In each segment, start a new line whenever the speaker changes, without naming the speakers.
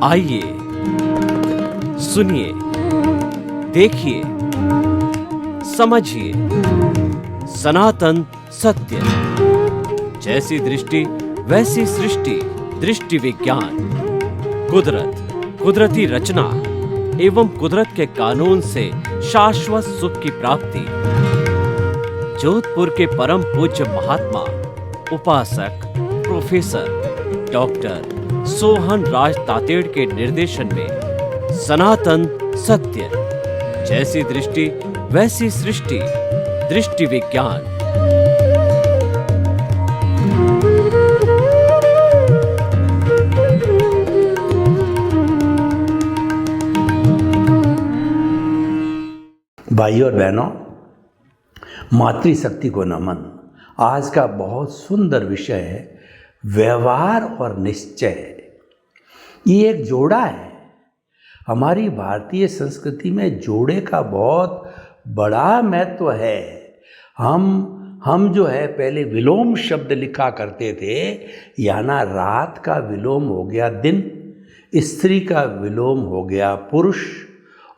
आइए सुनिए, देखिए, समझिए सनातन सत्य। जैसी दृष्टि वैसी सृष्टि, दृष्टि विज्ञान। कुदरत, कुदरती रचना एवं कुदरत के कानून से शाश्वत सुख की प्राप्ति। जोधपुर के परम पूज्य महात्मा उपासक प्रोफेसर डॉक्टर सोहन राज तातेड़ के निर्देशन में सनातन सत्य। जैसी दृष्टि वैसी सृष्टि, दृष्टि विज्ञान।
भाइयों और बहनों, मातृशक्ति को नमन। आज का बहुत सुंदर विषय है व्यवहार और निश्चय। ये एक जोड़ा है। हमारी भारतीय संस्कृति में जोड़े का बहुत बड़ा महत्व है। हम जो है पहले विलोम शब्द लिखा करते थे, याना रात का विलोम हो गया दिन, स्त्री का विलोम हो गया पुरुष,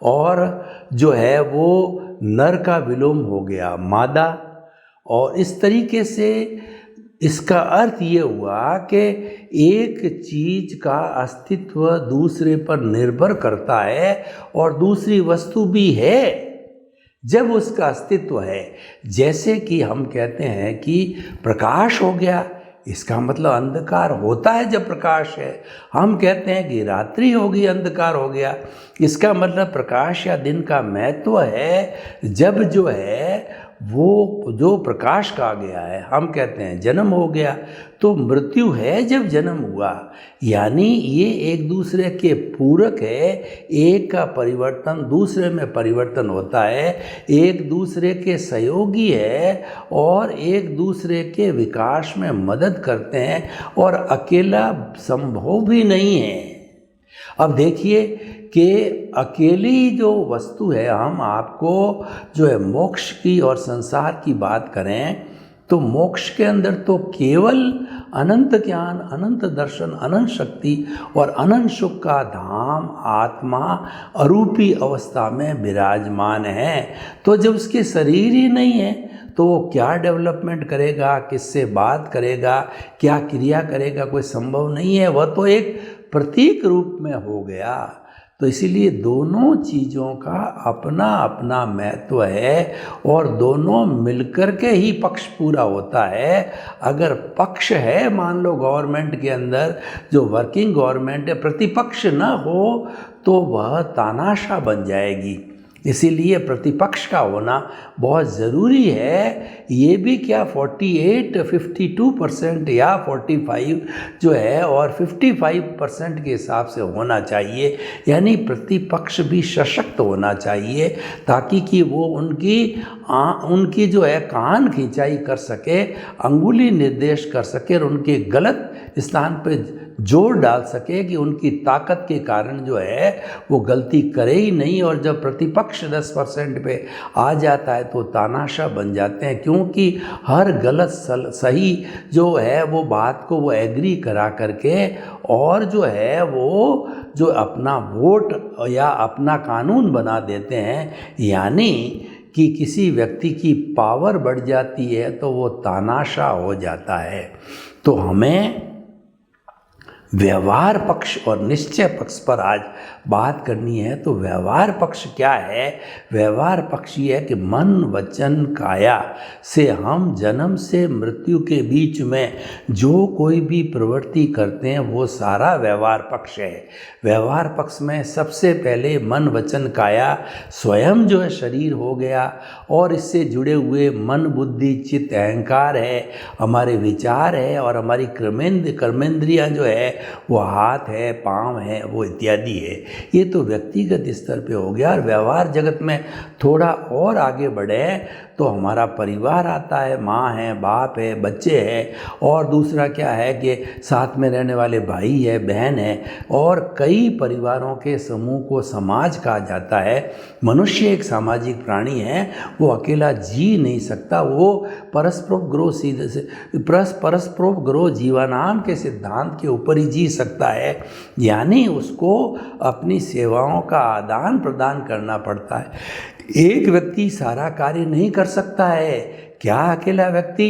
और जो है वो नर का विलोम हो गया मादा। और इस तरीके से इसका अर्थ ये हुआ कि एक चीज़ का अस्तित्व दूसरे पर निर्भर करता है, और दूसरी वस्तु भी है जब उसका अस्तित्व है। जैसे कि हम कहते हैं कि प्रकाश हो गया, इसका मतलब अंधकार होता है जब प्रकाश है। हम कहते हैं कि रात्रि होगी, अंधकार हो गया, इसका मतलब प्रकाश या दिन का महत्व है जब जो है वो जो प्रकाश का गया है। हम कहते हैं जन्म हो गया, तो मृत्यु है जब जन्म हुआ। यानी ये एक दूसरे के पूरक है। एक का परिवर्तन दूसरे में परिवर्तन होता है, एक दूसरे के सहयोगी है और एक दूसरे के विकास में मदद करते हैं, और अकेला संभव भी नहीं है। अब देखिए कि अकेली जो वस्तु है, हम आपको जो है मोक्ष की और संसार की बात करें तो मोक्ष के अंदर तो केवल अनंत ज्ञान, अनंत दर्शन, अनंत शक्ति और अनंत सुख का धाम आत्मा अरूपी अवस्था में विराजमान है। तो जब उसके शरीर ही नहीं है तो वो क्या डेवलपमेंट करेगा, किससे बात करेगा, क्या क्रिया करेगा, कोई संभव नहीं है। वह तो एक प्रतीक रूप में हो गया। तो इसीलिए दोनों चीज़ों का अपना अपना महत्व है, और दोनों मिलकर के ही पक्ष पूरा होता है। अगर पक्ष है, मान लो गवर्नमेंट के अंदर जो वर्किंग गवर्नमेंट है, प्रतिपक्ष न हो तो वह तानाशाह बन जाएगी। इसीलिए प्रतिपक्ष का होना बहुत ज़रूरी है। ये भी क्या 52% या 45 जो है और 55% के हिसाब से होना चाहिए। यानी प्रतिपक्ष भी सशक्त होना चाहिए, ताकि कि वो उनकी जो है कान खिंचाई कर सके, अंगुली निर्देश कर सके और उनके गलत स्थान पर जोर डाल सके कि उनकी ताकत के कारण जो है वो गलती करे ही नहीं। और जब प्रतिपक्ष 10% पे आ जाता है तो तानाशाह बन जाते हैं, क्योंकि हर गलत सही जो है वो बात को वो एग्री करा करके, और जो है वो जो अपना वोट या अपना कानून बना देते हैं। यानी कि किसी व्यक्ति की पावर बढ़ जाती है तो वो तानाशाह हो जाता है। तो हमें व्यवहार पक्ष और निश्चय पक्ष पर आज बात करनी है। तो व्यवहार पक्ष क्या है? व्यवहार पक्ष ये है कि मन वचन काया से हम जन्म से मृत्यु के बीच में जो कोई भी प्रवृत्ति करते हैं वो सारा व्यवहार पक्ष है। व्यवहार पक्ष में सबसे पहले मन वचन काया स्वयं जो है शरीर हो गया, और इससे जुड़े हुए मन बुद्धि चित्त अहंकार है, हमारे विचार है, और हमारी कर्मेंद्रियाँ जो है वो हाथ है, पाँव है, वो इत्यादि है। ये तो व्यक्तिगत स्तर पे हो गया। और व्यवहार जगत में थोड़ा और आगे बढ़े तो हमारा परिवार आता है, माँ है, बाप है, बच्चे हैं, और दूसरा क्या है कि साथ में रहने वाले भाई है, बहन है, और कई परिवारों के समूह को समाज कहा जाता है। मनुष्य एक सामाजिक प्राणी है, वो अकेला जी नहीं सकता, वो परस्परोपग्रो सीधे से परस्परोपग्रो जीवानाम के सिद्धांत के ऊपर ही जी सकता है, यानी उसको अपनी सेवाओं का आदान प्रदान करना पड़ता है। एक व्यक्ति सारा कार्य नहीं कर सकता है। क्या अकेला व्यक्ति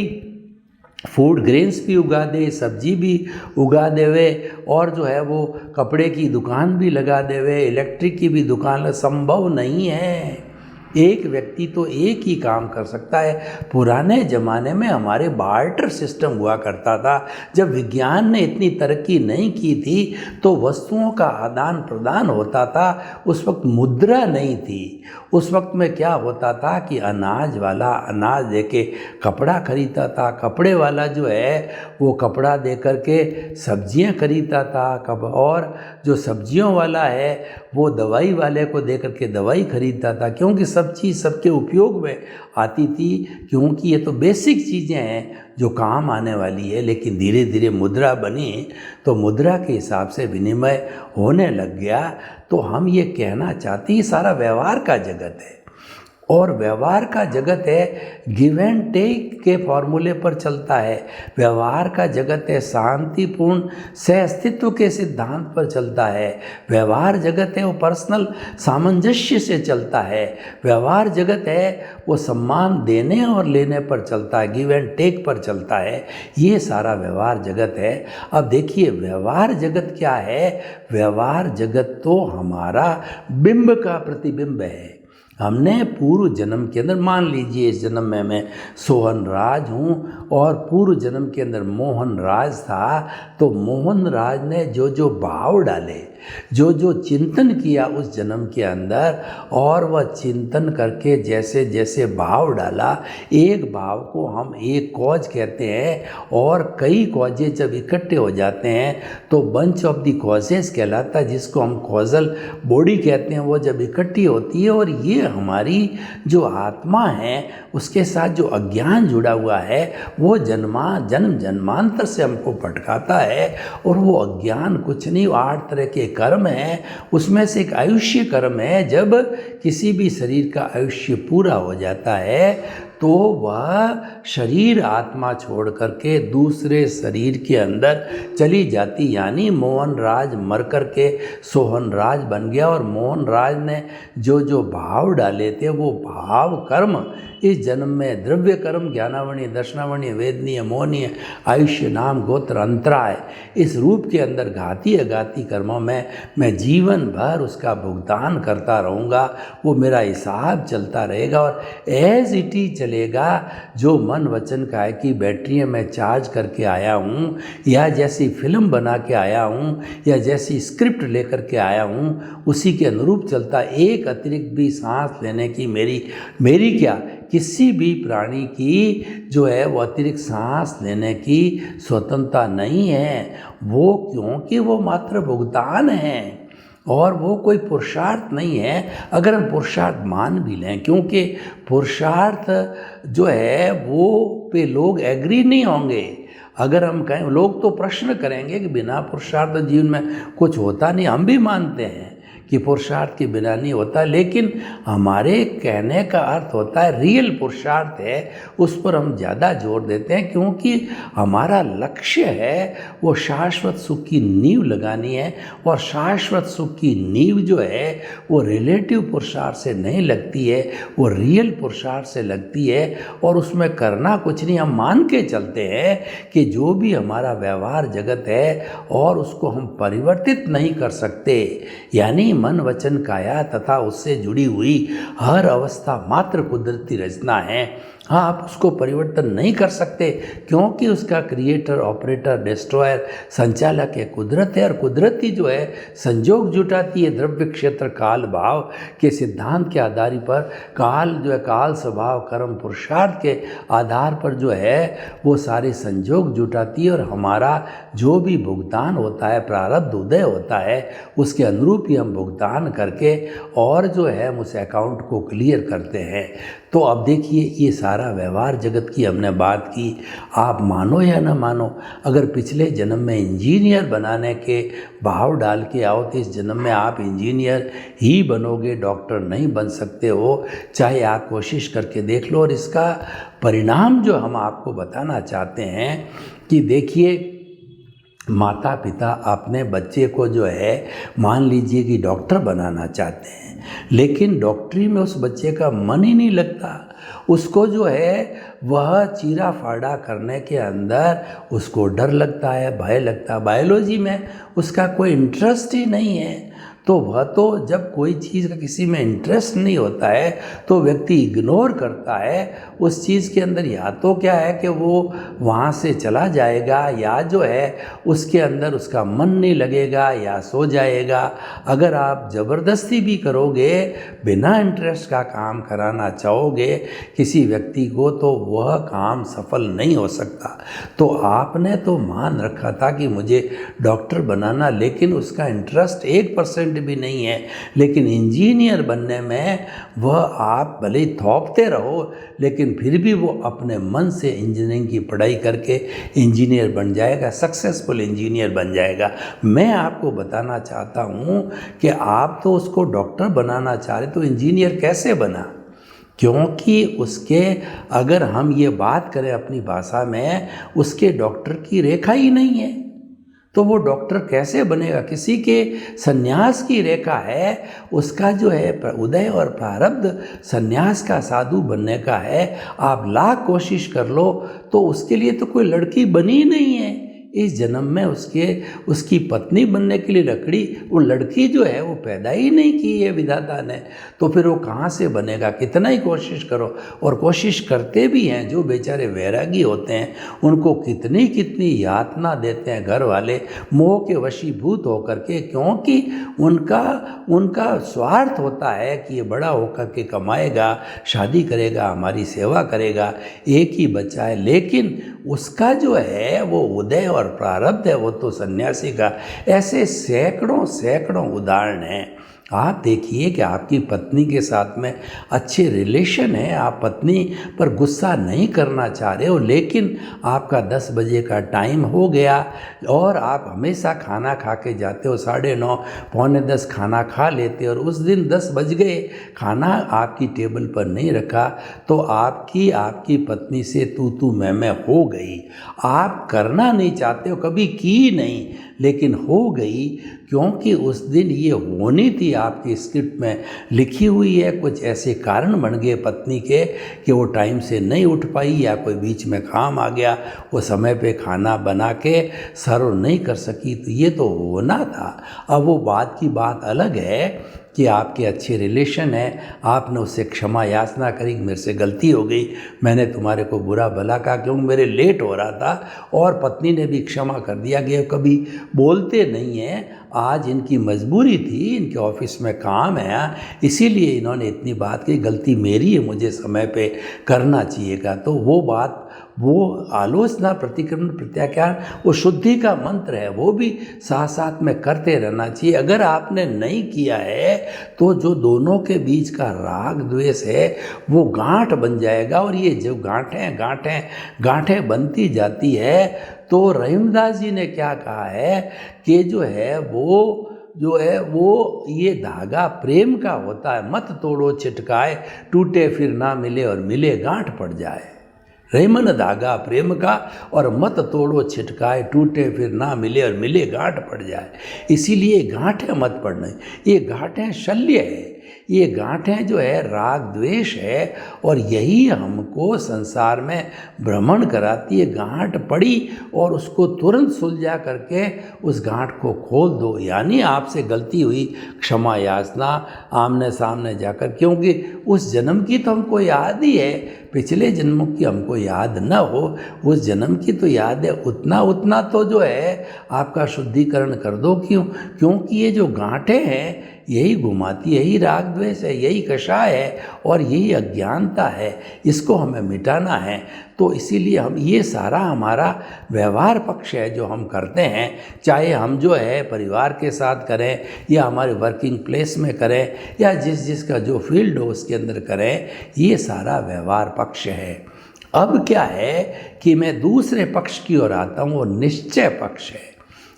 फूड ग्रेन्स भी उगा दे, सब्जी भी उगा देवे, और जो है वो कपड़े की दुकान भी लगा देवे, इलेक्ट्रिक की भी दुकान? संभव नहीं है। एक व्यक्ति तो एक ही काम कर सकता है। पुराने ज़माने में हमारे बार्टर सिस्टम हुआ करता था। जब विज्ञान ने इतनी तरक्की नहीं की थी तो वस्तुओं का आदान प्रदान होता था। उस वक्त मुद्रा नहीं थी। उस वक्त में क्या होता था कि अनाज वाला अनाज दे के कपड़ा खरीदता था, कपड़े वाला जो है वो कपड़ा दे कर के सब्जियां खरीदता था, और जो सब्जियों वाला है वो दवाई वाले को दे करके दवाई खरीदता था, क्योंकि सब चीज़ सबके उपयोग में आती थी, क्योंकि ये तो बेसिक चीज़ें हैं जो काम आने वाली है। लेकिन धीरे धीरे मुद्रा बनी तो मुद्रा के हिसाब से विनिमय होने लग गया। तो हम ये कहना चाहते हैं ये सारा व्यवहार का जगत है, और व्यवहार का जगत है गिव एंड टेक के फॉर्मूले पर चलता है। व्यवहार का जगत है शांतिपूर्ण सहअस्तित्व के सिद्धांत पर चलता है। व्यवहार जगत है वो पर्सनल सामंजस्य से चलता है। व्यवहार जगत है वो सम्मान देने और लेने पर चलता है, गिव एंड टेक पर चलता है। ये सारा व्यवहार जगत है। अब देखिए व्यवहार जगत क्या है? व्यवहार जगत तो हमारा बिंब का प्रतिबिंब है। हमने पूर्व जन्म के अंदर, मान लीजिए इस जन्म में मैं सोहन राज हूँ और पूर्व जन्म के अंदर मोहन राज था, तो मोहन राज ने जो जो भाव डाले, जो जो चिंतन किया उस जन्म के अंदर, और वह चिंतन करके जैसे जैसे भाव डाला, एक भाव को हम एक कॉज कहते हैं, और कई कॉजेज जब इकट्ठे हो जाते हैं तो बंच ऑफ द कॉजेज कहलाता है, जिसको हम कॉजल बॉडी कहते हैं। वो जब इकट्ठी होती है, और ये हमारी जो आत्मा है उसके साथ जो अज्ञान जुड़ा हुआ है वो जन्म जन्मांतर से हमको भटकाता है। और वो अज्ञान कुछ नहीं, 8 तरह के कर्म है, उसमें से एक आयुष्य कर्म है। जब किसी भी शरीर का आयुष्य पूरा हो जाता है तो वह शरीर आत्मा छोड़ करके दूसरे शरीर के अंदर चली जाती, यानी मोहन राज मर करके सोहन राज बन गया। और मोहन राज ने जो जो भाव डाले थे वो भाव कर्म इस जन्म में द्रव्य कर्म, ज्ञानावणीय, दर्शनावणीय, वेदनीय, मोहनीय, आयुष्य, नाम, गोत्र, अंतराय, इस रूप के अंदर घाती अघाती कर्मों में मैं जीवन भर उसका भुगतान करता रहूँगा। वो मेरा हिसाब चलता रहेगा और एज इट इज चलेगा। जो मन वचन काय की बैटरियाँ मैं चार्ज करके आया हूँ, या जैसी फिल्म बना के आया हूँ, या जैसी स्क्रिप्ट लेकर के आया हूँ, उसी के अनुरूप चलता। एक अतिरिक्त भी सांस लेने की मेरी क्या, किसी भी प्राणी की जो है वो अतिरिक्त सांस लेने की स्वतंत्रता नहीं है। वो क्योंकि वो मात्र भुगतान है और वो कोई पुरुषार्थ नहीं है। अगर हम पुरुषार्थ मान भी लें, क्योंकि पुरुषार्थ जो है वो पे लोग एग्री नहीं होंगे। अगर हम कहें, लोग तो प्रश्न करेंगे कि बिना पुरुषार्थ जीवन में कुछ होता नहीं। हम भी मानते हैं कि पुरुषार्थ के बिना नहीं होता, लेकिन हमारे कहने का अर्थ होता है रियल पुरुषार्थ है, उस पर हम ज़्यादा जोर देते हैं, क्योंकि हमारा लक्ष्य है वो शाश्वत सुख की नींव लगानी है। और शाश्वत सुख की नींव जो है वो रिलेटिव पुरुषार्थ से नहीं लगती है, वो रियल पुरुषार्थ से लगती है। और उसमें करना कुछ नहीं, हम मान के चलते हैं कि जो भी हमारा व्यवहार जगत है और उसको हम परिवर्तित नहीं कर सकते, यानी मन वचन काया तथा उससे जुड़ी हुई हर अवस्था मात्र कुदरती रचना है। आप उसको परिवर्तन नहीं कर सकते, क्योंकि उसका क्रिएटर, ऑपरेटर, डिस्ट्रॉयर, संचालक है कुदरत है। और कुदरती जो है संजोग जुटाती है। द्रव्य, क्षेत्र, काल, भाव के सिद्धांत के आधार पर काल जो है, काल, स्वभाव, कर्म, पुरुषार्थ के आधार पर जो है वो सारे संजोग जुटाती है। और हमारा जो भी भुगतान होता है, प्रारब्ध उदय होता है, उसके अनुरूप ही हम भुगतान करके और जो है हम उस अकाउंट को क्लियर करते हैं। तो अब देखिए, ये सारा व्यवहार जगत की हमने बात की। आप मानो या ना मानो, अगर पिछले जन्म में इंजीनियर बनाने के भाव डाल के आओ तो इस जन्म में आप इंजीनियर ही बनोगे, डॉक्टर नहीं बन सकते हो, चाहे आप कोशिश करके देख लो। और इसका परिणाम जो हम आपको बताना चाहते हैं कि देखिए, माता पिता अपने बच्चे को जो है मान लीजिए कि डॉक्टर बनाना चाहते हैं, लेकिन डॉक्टरी में उस बच्चे का मन ही नहीं लगता। उसको जो है वह चीरा फाड़ा करने के अंदर उसको डर लगता है, भय लगता है। बायोलॉजी में उसका कोई इंटरेस्ट ही नहीं है। तो वह तो जब कोई चीज़ का किसी में इंटरेस्ट नहीं होता है तो व्यक्ति इग्नोर करता है उस चीज़ के अंदर। या तो क्या है कि वो वहाँ से चला जाएगा, या जो है उसके अंदर उसका मन नहीं लगेगा, या सो जाएगा। अगर आप ज़बरदस्ती भी करोगे, बिना इंटरेस्ट का काम कराना चाहोगे किसी व्यक्ति को, तो वह काम सफल नहीं हो सकता। तो आपने तो मान रखा था कि मुझे डॉक्टर बनाना, लेकिन उसका इंटरेस्ट 1% भी नहीं है। लेकिन इंजीनियर बनने में वह आप भले ही थोपते रहो, लेकिन फिर भी वो अपने मन से इंजीनियरिंग की पढ़ाई करके इंजीनियर बन जाएगा, सक्सेसफुल इंजीनियर बन जाएगा। मैं आपको बताना चाहता हूँ कि आप तो उसको डॉक्टर बनाना चाह रहे, तो इंजीनियर कैसे बना? क्योंकि उसके, अगर हम ये बात करें अपनी भाषा में, उसके डॉक्टर की रेखा ही नहीं है, तो वो डॉक्टर कैसे बनेगा? किसी के सन्यास की रेखा है, उसका जो है उदय और प्रारब्ध सन्यास का, साधु बनने का है। आप लाख कोशिश कर लो तो उसके लिए तो कोई लड़की बनी नहीं है। इस जन्म में उसकी पत्नी बनने के लिए वो लड़की जो है वो पैदा ही नहीं की है विधाता ने। तो फिर वो कहाँ से बनेगा? कितना ही कोशिश करो, और कोशिश करते भी हैं। जो बेचारे वैरागी होते हैं उनको कितनी कितनी यातना देते हैं घर वाले, मोह के वशीभूत होकर के, क्योंकि उनका स्वार्थ होता है कि ये बड़ा होकर के कमाएगा, शादी करेगा, हमारी सेवा करेगा, एक ही बच्चा है। लेकिन उसका जो है वो उदय और प्रारब्ध है, वो तो सन्यासी का। ऐसे सैकड़ों सैकड़ों उदाहरण हैं। आप देखिए कि आपकी पत्नी के साथ में अच्छे रिलेशन है, आप पत्नी पर गुस्सा नहीं करना चाह रहे हो, लेकिन आपका 10 बजे का टाइम हो गया और आप हमेशा खाना खा के जाते हो, 9:30 पौने 10 खाना खा लेते हो, और उस दिन 10 बज गए, खाना आपकी टेबल पर नहीं रखा, तो आपकी पत्नी से तू मैं हो गई। आप करना नहीं चाहते हो, कभी की नहीं, लेकिन हो गई, क्योंकि उस दिन ये होनी थी, आपकी स्क्रिप्ट में लिखी हुई है। कुछ ऐसे कारण बन गए पत्नी के कि वो टाइम से नहीं उठ पाई, या कोई बीच में काम आ गया, वो समय पे खाना बना के सर्व नहीं कर सकी, तो ये तो होना था। अब वो बात की बात अलग है कि आपके अच्छे रिलेशन है, आपने उससे क्षमा याचना करी, मेरे से गलती हो गई, मैंने तुम्हारे को बुरा भला कहा क्योंकि मेरे लेट हो रहा था, और पत्नी ने भी क्षमा कर दिया कि कभी बोलते नहीं हैं, आज इनकी मजबूरी थी, इनके ऑफिस में काम है, इसीलिए इन्होंने इतनी बात की, गलती मेरी है, मुझे समय पे करना चाहिएगा। तो वो बात, वो आलोचना, प्रतिक्रमण, प्रत्याख्यान, वो शुद्धि का मंत्र है, वो भी साथ साथ में करते रहना चाहिए। अगर आपने नहीं किया है तो जो दोनों के बीच का राग द्वेष है वो गांठ बन जाएगा, और ये जो गांठें बनती जाती है, तो रहीमदास जी ने क्या कहा है कि जो है वो ये धागा प्रेम का होता है, मत तोड़ो छिटकाए, टूटे फिर ना मिले और मिले गांठ पड़ जाए। रहीमन धागा प्रेम का, और मत तोड़ो छिटकाए, टूटे फिर ना मिले और मिले गांठ पड़ जाए। इसीलिए गांठें मत पड़ना, ये गांठें शल्य है, ये गांठें जो है राग द्वेष है, और यही हमको संसार में भ्रमण कराती है। गांठ पड़ी और उसको तुरंत सुलझा करके उस गांठ को खोल दो, यानी आपसे गलती हुई क्षमा याचना आमने सामने जाकर, क्योंकि उस जन्म की तो हमको याद ही है, पिछले जन्मों की हमको याद न हो, उस जन्म की तो याद है। उतना उतना तो जो है आपका शुद्धिकरण कर दो। क्योंकि ये जो गांठें हैं यही घुमाती, यही राग द्वेष है, यही कषाय है और यही अज्ञानता है, इसको हमें मिटाना है। तो इसीलिए हम ये सारा हमारा व्यवहार पक्ष है जो हम करते हैं, चाहे हम जो है परिवार के साथ करें या हमारे वर्किंग प्लेस में करें या जिसका जो फील्ड हो उसके अंदर करें, ये सारा व्यवहार पक्ष है। अब क्या है कि मैं दूसरे पक्ष की ओर आता हूँ, वो निश्चय पक्ष है।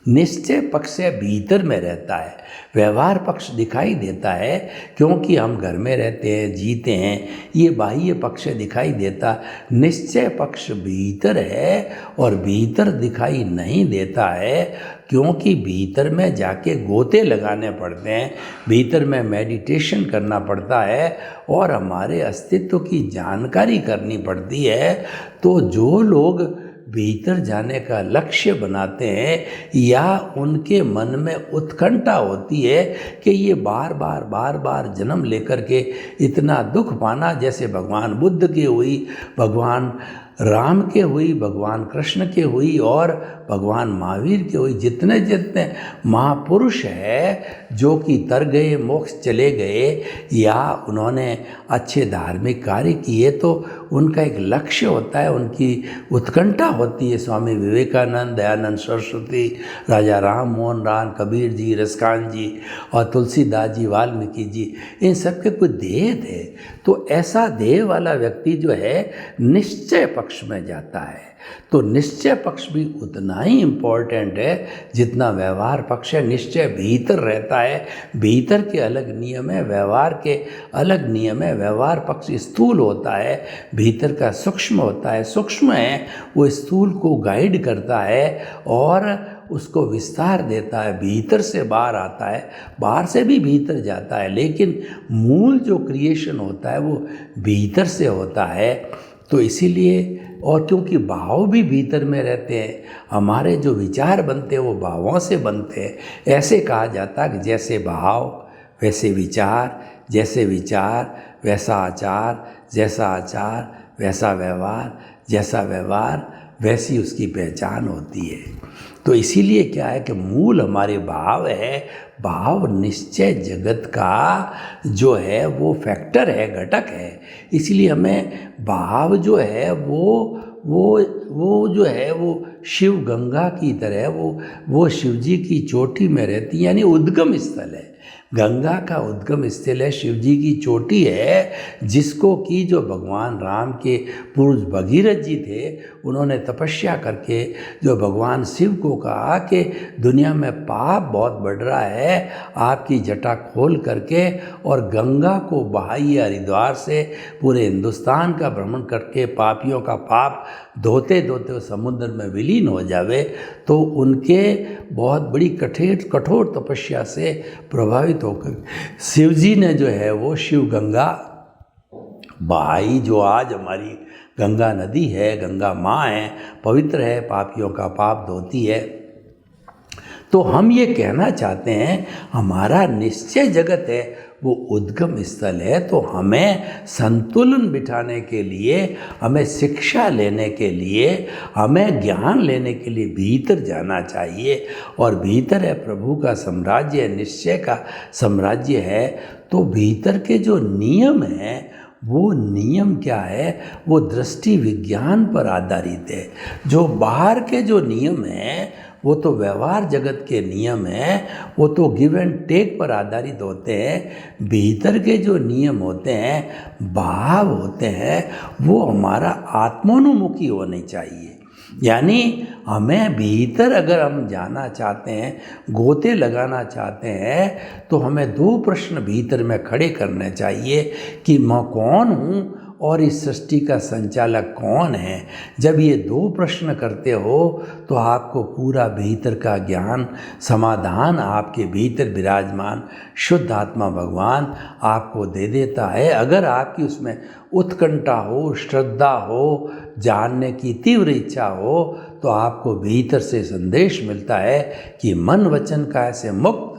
निश्चय पक्ष से भीतर में रहता है, व्यवहार पक्ष दिखाई देता है क्योंकि हम घर में रहते हैं, जीते हैं, ये बाह्य पक्ष दिखाई देता। निश्चय पक्ष भीतर है और भीतर दिखाई नहीं देता है, क्योंकि भीतर में जाके गोते लगाने पड़ते हैं, भीतर में मेडिटेशन करना पड़ता है और हमारे अस्तित्व की जानकारी करनी पड़ती है। तो जो लोग भीतर जाने का लक्ष्य बनाते हैं या उनके मन में उत्कंठा होती है कि ये बार बार जन्म लेकर के इतना दुख पाना, जैसे भगवान बुद्ध के हुई, भगवान राम के हुई, भगवान कृष्ण के हुई और भगवान महावीर के हुई, जितने जितने महापुरुष है जो कि तर गए, मोक्ष चले गए या उन्होंने अच्छे धार्मिक कार्य किए, तो उनका एक लक्ष्य होता है, उनकी उत्कंठा होती है। स्वामी विवेकानंद, दयानंद सरस्वती, राजा राम मोहन राय, कबीर जी, रसकान जी और तुलसीदास जी, वाल्मीकि जी, इन सब के कुछ ध्येय थे। तो ऐसा ध्येय वाला व्यक्ति जो है निश्चय पक्ष में जाता है। तो निश्चय पक्ष भी उतना ही इम्पोर्टेंट है जितना व्यवहार पक्ष है। निश्चय भीतर रहता है, भीतर के अलग नियम है, व्यवहार के अलग नियम है। व्यवहार पक्ष स्थूल होता है, भीतर का सूक्ष्म होता है। सूक्ष्म है वो स्थूल को गाइड करता है और उसको विस्तार देता है, भीतर से बाहर आता है, बाहर से भी भीतर जाता है, लेकिन मूल जो क्रिएशन होता है वो भीतर से होता है। तो इसीलिए, और क्योंकि भाव भी भीतर में रहते हैं, हमारे जो विचार बनते हैं वो भावों से बनते हैं। ऐसे कहा जाता है कि जैसे भाव वैसे विचार, जैसे विचार वैसा आचार, जैसा आचार वैसा व्यवहार, जैसा व्यवहार वैसी उसकी पहचान होती है। तो इसीलिए क्या है कि मूल हमारे भाव है। भाव निश्चय जगत का जो है वो फैक्टर है, घटक है। इसलिए हमें भाव जो है वो जो है वो शिव गंगा की तरह वो शिव जी की चोटी में रहती है, यानी उद्गम स्थल है। गंगा का उद्गम स्थल है, शिव जी की चोटी है, जिसको कि जो भगवान राम के पूर्व भगीरथ जी थे, उन्होंने तपस्या करके जो भगवान शिव को कहा कि दुनिया में पाप बहुत बढ़ रहा है, आपकी जटा खोल करके और गंगा को बहाइए हरिद्वार से, पूरे हिंदुस्तान का भ्रमण करके पापियों का पाप धोते धोते समुद्र में विलीन हो जावे। तो उनके बहुत बड़ी कठोर तपस्या से प्रभावित होकर शिव जी ने जो है वो शिव गंगा बहाई, जो आज हमारी गंगा नदी है, गंगा माँ है, पवित्र है, पापियों का पाप धोती है। तो हम ये कहना चाहते हैं हमारा निश्चय जगत है वो उद्गम स्थल है। तो हमें संतुलन बिठाने के लिए, हमें शिक्षा लेने के लिए, हमें ज्ञान लेने के लिए भीतर जाना चाहिए। और भीतर है प्रभु का साम्राज्य, निश्चय का साम्राज्य है। तो भीतर के जो नियम हैं वो नियम क्या है, वो दृष्टि विज्ञान पर आधारित है। जो बाहर के जो नियम हैं वो तो व्यवहार जगत के नियम हैं, वो तो गिव एंड टेक पर आधारित होते हैं। भीतर के जो नियम होते हैं, भाव होते हैं, वो हमारा आत्मानुमुखी होने चाहिए। यानी हमें भीतर अगर हम जाना चाहते हैं, गोते लगाना चाहते हैं, तो हमें दो प्रश्न भीतर में खड़े करने चाहिए कि मैं कौन हूँ और इस सृष्टि का संचालक कौन है, जब ये दो प्रश्न करते हो तो आपको पूरा भीतर का ज्ञान, समाधान आपके भीतर विराजमान शुद्ध आत्मा भगवान आपको दे देता है। अगर आपकी उसमें उत्कंठा हो, श्रद्धा हो, जानने की तीव्र इच्छा हो, तो आपको भीतर से संदेश मिलता है कि मन वचन का ऐसे मुक्त,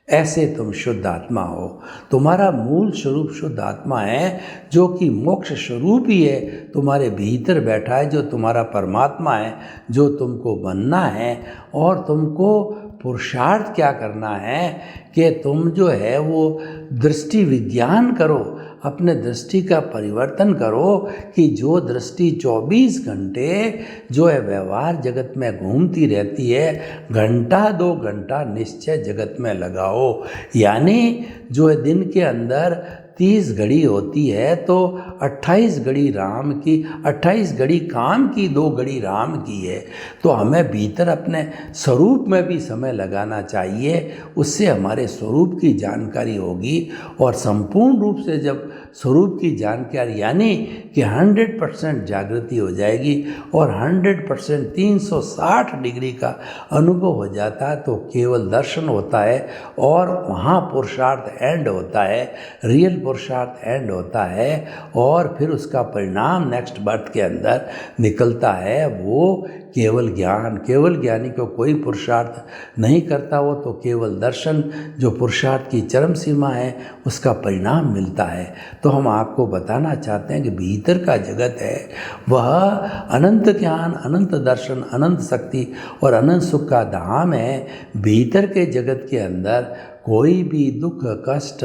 ऐसे तुम शुद्ध आत्मा हो। तुम्हारा मूल स्वरूप शुद्ध आत्मा है, जो कि मोक्ष स्वरूप ही है, तुम्हारे भीतर बैठा है, जो तुम्हारा परमात्मा है, जो तुमको बनना है। और तुमको पुरुषार्थ क्या करना है कि तुम जो है वो दृष्टि विज्ञान करो, अपने दृष्टि का परिवर्तन करो कि जो दृष्टि 24 घंटे जो है व्यवहार जगत में घूमती रहती है, घंटा 2 घंटा निश्चय जगत में लगाओ। यानी जो है दिन के अंदर 30 घड़ी होती है तो 28 घड़ी राम की, 28 घड़ी काम की, 2 घड़ी राम की है। तो हमें भीतर अपने स्वरूप में भी समय लगाना चाहिए, उससे हमारे स्वरूप की जानकारी होगी। और संपूर्ण रूप से जब स्वरूप की जानकारी यानी कि 100% जागृति हो जाएगी और 100% 360 डिग्री का अनुभव हो जाता है, तो केवल दर्शन होता है और वहाँ पुरुषार्थ एंड होता है, रियल पुरुषार्थ एंड होता है। और फिर उसका परिणाम नेक्स्ट बर्थ के अंदर निकलता है, वो केवल ज्ञान। केवल ज्ञानी को कोई पुरुषार्थ नहीं करता, वो तो केवल दर्शन जो पुरुषार्थ की चरम सीमा है उसका परिणाम मिलता है। तो हम आपको बताना चाहते हैं कि भीतर का जगत है वह अनंत ज्ञान, अनंत दर्शन, अनंत शक्ति और अनंत सुख का धाम है। भीतर के जगत के अंदर कोई भी दुख, कष्ट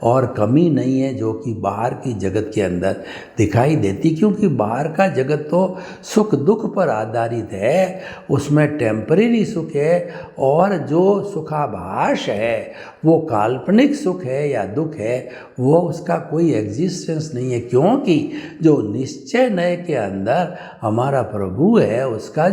और कमी नहीं है जो कि बाहर की जगत के अंदर दिखाई देती, क्योंकि बाहर का जगत तो सुख दुख पर आधारित है, उसमें टेम्परेरी सुख है। और जो सुखाभास है वो काल्पनिक सुख है या दुख है, वो उसका कोई एग्जिस्टेंस नहीं है, क्योंकि जो निश्चय नय के अंदर हमारा प्रभु है, उसका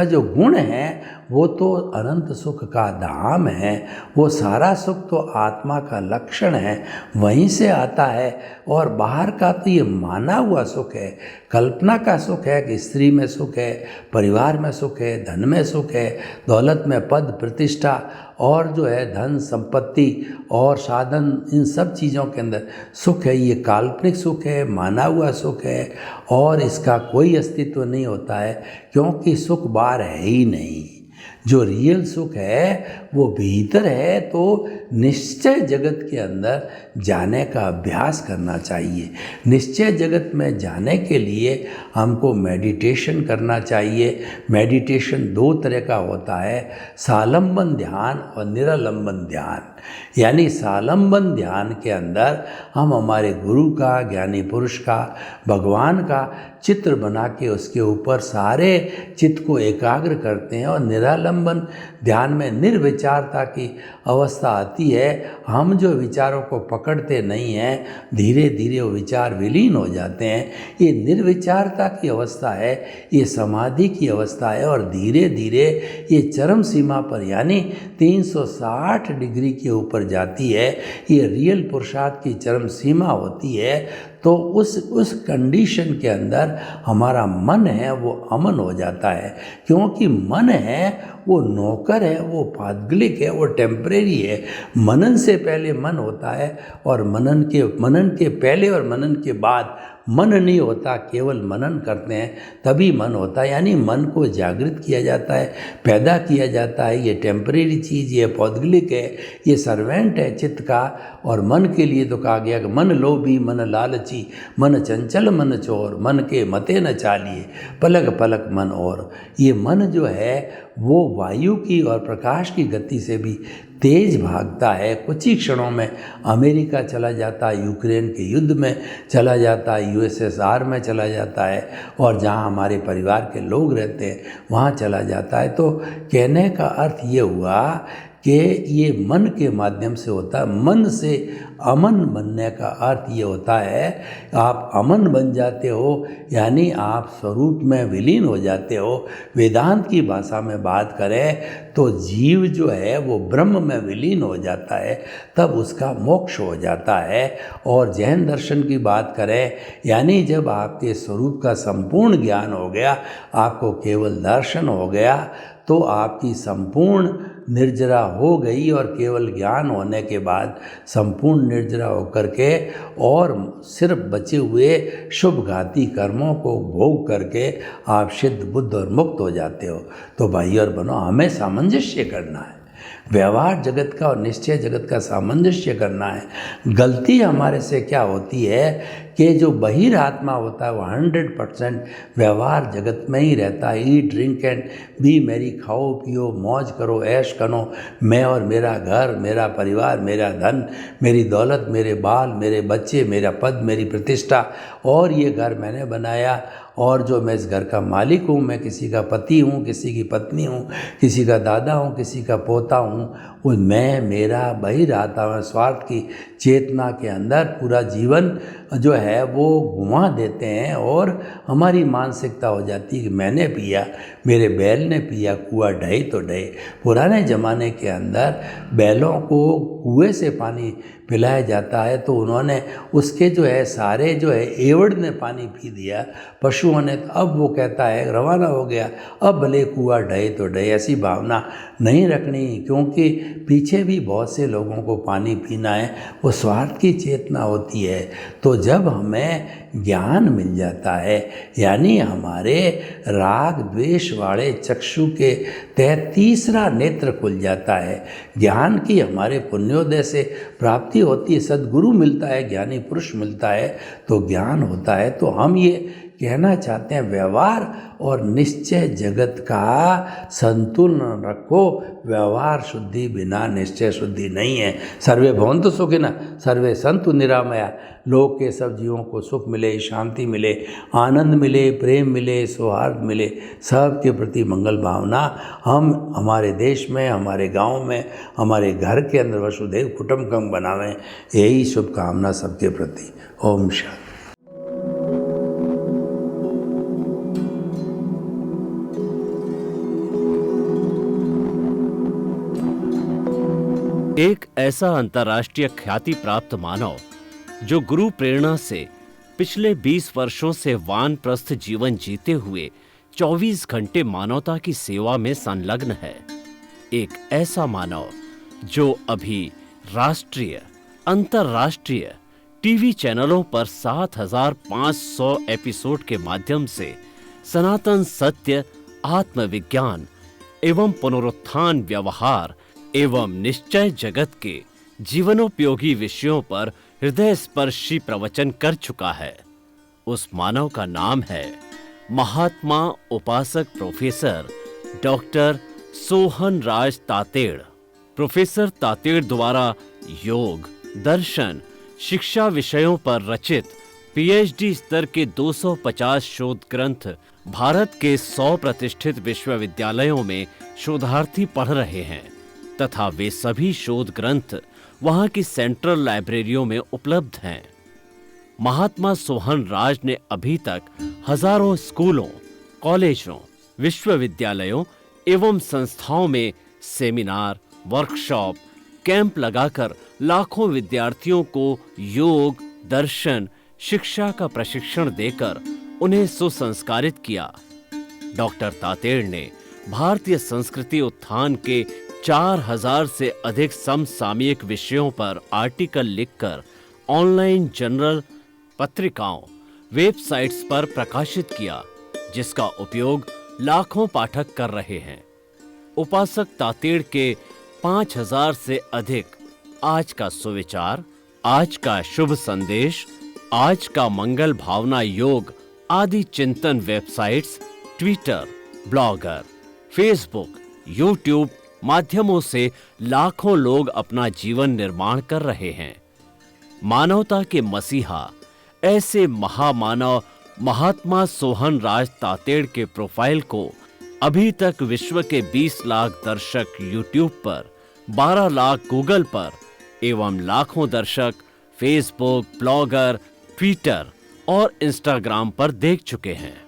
जो गुण है वो तो अनंत सुख का धाम है। वो सारा सुख तो आत्मा का लक्षण है, वहीं से आता है। और बाहर का तो ये माना हुआ सुख है, कल्पना का सुख है कि स्त्री में सुख है, परिवार में सुख है, धन में सुख है, दौलत में पद प्रतिष्ठा और जो है धन संपत्ति और साधन, इन सब चीज़ों के अंदर सुख है। ये काल्पनिक सुख है, माना हुआ सुख है और इसका कोई अस्तित्व नहीं होता है, क्योंकि सुख बाहर है ही नहीं। जो रियल सुख है वो भीतर है। तो निश्चय जगत के अंदर जाने का अभ्यास करना चाहिए। निश्चय जगत में जाने के लिए हमको मेडिटेशन करना चाहिए। मेडिटेशन 2 तरह का होता है, सालंबन ध्यान और निरालंबन ध्यान। यानी सालंबन ध्यान के अंदर हम हमारे गुरु का, ज्ञानी पुरुष का, भगवान का चित्र बना के उसके ऊपर सारे चित्त को एकाग्र करते हैं। और निरालंबन ध्यान में निर्विचारता की अवस्था आती है। हम जो विचारों को पकड़ते नहीं हैं, धीरे धीरे वो विचार विलीन हो जाते हैं। ये निर्विचारता की अवस्था है, ये समाधि की अवस्था है। और धीरे धीरे ये चरम सीमा पर यानी 360 डिग्री के ऊपर जाती है। ये रियल पुरुषार्थ की चरम सीमा होती है। तो उस कंडीशन के अंदर हमारा मन है वो अमन हो जाता है, क्योंकि मन है वो नौकर है, वो पादगलिक है, वो टेम्परेरी है। मनन से पहले मन होता है और मनन के पहले और मनन के बाद मन नहीं होता। केवल मनन करते हैं तभी मन होता है, यानी मन को जागृत किया जाता है, पैदा किया जाता है। ये टेम्परेरी चीज़, ये पौद्गलिक है, ये सर्वेंट है चित्त का। और मन के लिए तो कहा गया कि मन लोभी मन लालची, मन चंचल मन चोर, मन के मते न चालिए, पलक पलक मन और। ये मन जो है वो वायु की और प्रकाश की गति से भी तेज भागता है। कुछ ही क्षणों में अमेरिका चला जाता है, यूक्रेन के युद्ध में चला जाता है, यूएसएसआर में चला जाता है, और जहाँ हमारे परिवार के लोग रहते हैं वहाँ चला जाता है। तो कहने का अर्थ ये हुआ कि ये मन के माध्यम से होता है। मन से अमन बनने का अर्थ ये होता है आप अमन बन जाते हो, यानी आप स्वरूप में विलीन हो जाते हो। वेदांत की भाषा में बात करें तो जीव जो है वो ब्रह्म में विलीन हो जाता है, तब उसका मोक्ष हो जाता है। और जैन दर्शन की बात करें, यानी जब आपके स्वरूप का संपूर्ण ज्ञान हो गया, आपको केवल दर्शन हो गया, तो आपकी संपूर्ण निर्जरा हो गई। और केवल ज्ञान होने के बाद संपूर्ण निर्जरा होकर के और सिर्फ बचे हुए शुभघाती कर्मों को भोग करके आप सिद्ध बुद्ध और मुक्त हो जाते हो। तो भाई और बहनों, हमें सामंजस्य करना है, व्यवहार जगत का और निश्चय जगत का सामंजस्य करना है। गलती हमारे से क्या होती है कि जो बहिर आत्मा होता है वो 100% व्यवहार जगत में ही रहता है। Eat drink and B Mary, खाओ पियो मौज करो ऐश करो, मैं और मेरा घर, मेरा परिवार, मेरा धन, मेरी दौलत, मेरे बाल, मेरे बच्चे, मेरा पद, मेरी प्रतिष्ठा, और ये घर मैंने बनाया और जो मैं इस घर का मालिक हूँ, मैं किसी का पति हूँ, किसी की पत्नी हूँ, किसी का दादा हूँ, किसी का पोता हूँ, वो मैं मेरा बहिर आता हूँ। स्वार्थ की चेतना के अंदर पूरा जीवन जो है वो घुमा देते हैं और हमारी मानसिकता हो जाती है कि मैंने पिया, मेरे बैल ने पिया, कुआं ढहे तो ढहे। पुराने ज़माने के अंदर बैलों को कुएं से पानी पिलाया जाता है, तो उन्होंने उसके जो है सारे जो है एवड़ ने पानी पी दिया पशुओं ने, तो अब वो कहता है रवाना हो गया, अब भले कुआं ढहे तो ढहे। ऐसी भावना नहीं रखनी, क्योंकि पीछे भी बहुत से लोगों को पानी पीना है, वो स्वार्थ की चेतना होती है। तो जब हमें ज्ञान मिल जाता है, यानी हमारे राग द्वेष वाले चक्षु के तहत तीसरा नेत्र खुल जाता है, ज्ञान की हमारे पुण्योदय से प्राप्ति होती है, सद्गुरु मिलता है, ज्ञानी पुरुष मिलता है, तो ज्ञान होता है। तो हम ये कहना चाहते हैं व्यवहार और निश्चय जगत का संतुलन रखो। व्यवहार शुद्धि बिना निश्चय शुद्धि नहीं है। सर्वे भवन्तु सुखिनः, सर्वे सन्तु निरामया। लोक के सब जीवों को सुख मिले, शांति मिले, आनंद मिले, प्रेम मिले, सौहार्द मिले, सबके प्रति मंगल भावना हम हमारे देश में, हमारे गांव में, हमारे घर के अंदर वसुधैव कुटुम्बकम बनावें। यही शुभकामना सबके प्रति। ओम शांति।
एक ऐसा अंतर्राष्ट्रीय ख्याति प्राप्त मानव जो गुरु प्रेरणा से पिछले 20 वर्षों से वानप्रस्थ जीवन जीते हुए 24 घंटे मानवता की सेवा में संलग्न है। एक ऐसा मानव जो अभी राष्ट्रीय, अंतर्राष्ट्रीय टीवी चैनलों पर 7,500 एपिसोड के माध्यम से सनातन सत्य, आत्मविज्ञान एवं पुनरुत्थान, व्यवहार एवं निश्चय जगत के जीवनोपयोगी विषयों पर हृदय स्पर्शी प्रवचन कर चुका है। उस मानव का नाम है महात्मा उपासक प्रोफेसर डॉक्टर सोहन राज तातेड़। प्रोफेसर तातेड़ द्वारा योग, दर्शन, शिक्षा विषयों पर रचित पीएचडी स्तर के 250 शोध ग्रंथ भारत के 100 प्रतिष्ठित विश्वविद्यालयों में शोधार्थी पढ़ रहे हैं तथा वे सभी शोध ग्रंथ वहां की सेंट्रल लाइब्रेरियों में उपलब्ध हैं। महात्मा सोहन राज ने अभी तक हजारों स्कूलों, कॉलेजों, विश्वविद्यालयों एवं संस्थाओं में सेमिनार, वर्कशॉप, कैंप लगाकर लाखों विद्यार्थियों को योग, दर्शन, शिक्षा का प्रशिक्षण देकर उन्हें सुसंस्कारित किया। डॉक्टर तातेड़ ने भारतीय संस्कृति उत्थान के 4000 से अधिक समसामयिक विषयों पर आर्टिकल लिखकर ऑनलाइन जर्नल, पत्रिकाओं, वेबसाइट्स पर प्रकाशित किया, जिसका उपयोग लाखों पाठक कर रहे हैं। उपासक तातेड़ के 5000 से अधिक आज का सुविचार, आज का शुभ संदेश, आज का मंगल भावना योग आदि चिंतन websites, Twitter, blogger, Facebook, YouTube माध्यमों से लाखों लोग अपना जीवन निर्माण कर रहे हैं। मानवता के मसीहा ऐसे महामानव महात्मा सोहन राज तातेड़ के प्रोफाइल को अभी तक विश्व के 20 लाख दर्शक यूट्यूब पर 12 लाख गूगल पर एवं लाखों दर्शक फेसबुक, ब्लॉगर, ट्विटर और इंस्टाग्राम पर देख चुके हैं।